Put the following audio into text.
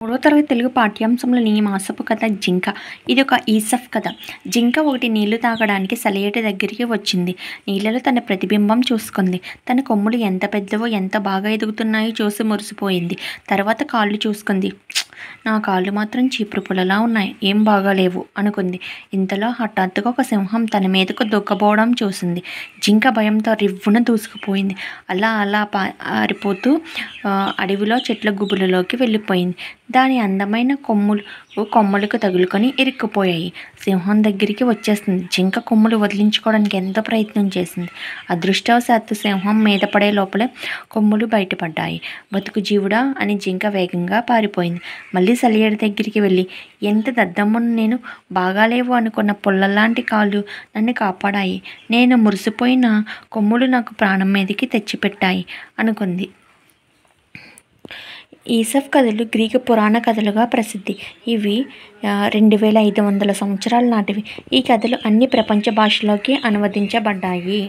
మూడో తరగతి తెలుగు పాఠ్యాంశంలోని మాసపు కథ జింక. ఇది ఒక ఈసఫ్ కథ. జింక ఒకటి నీళ్లు తాగడానికి సెలయేటి దగ్గరికి వచ్చింది. నీళ్లలో తన ప్రతిబింబం చూసుకుంది. తన కొమ్ములు ఎంత పెద్దవో, ఎంత బాగా ఎదుగుతున్నాయో చూసి మురిసిపోయింది. తర్వాత కాళ్ళు చూసుకుంది. నా కాళ్ళు మాత్రం చీపురు పుల్లలా ఉన్నాయి, ఏం బాగాలేవు అనుకుంది. ఇంతలో హఠాత్తుగా ఒక సింహం తన మీదకు దూకబోవడం చూసింది. జింక భయంతో రివ్వున దూసుకుపోయింది. అలా పారిపోతూ అడవిలో చెట్ల గుబులలోకి వెళ్ళిపోయింది. దాని అందమైన కొమ్మలకు తగులుకొని ఇరుక్కుపోయాయి. సింహం దగ్గరికి వచ్చేస్తుంది. జింక కొమ్ములు వదిలించుకోవడానికి ఎంతో ప్రయత్నం చేసింది. అదృష్టవశాత్తు సింహం మీద పడే లోపలే కొమ్ములు బయటపడ్డాయి. బతుకు జీవుడా అని జింక వేగంగా పారిపోయింది. మళ్ళీ సెలయేరు దగ్గరికి వెళ్ళి, ఎంత దద్దమ్మను నేను, బాగాలేవు అనుకున్న పుల్లలాంటి కాళ్ళు నన్ను కాపాడాయి. నేను మురిసిపోయిన కొమ్ములు నాకు ప్రాణం మీదకి తెచ్చిపెట్టాయి అనుకుంది. ఈసఫ్ కథలు గ్రీకు పురాణ కథలుగా ప్రసిద్ధి. ఇవి 2500 సంవత్సరాల నాటివి. ఈ కథలు అన్ని ప్రపంచ భాషల్లోకి అనువదించబడ్డాయి.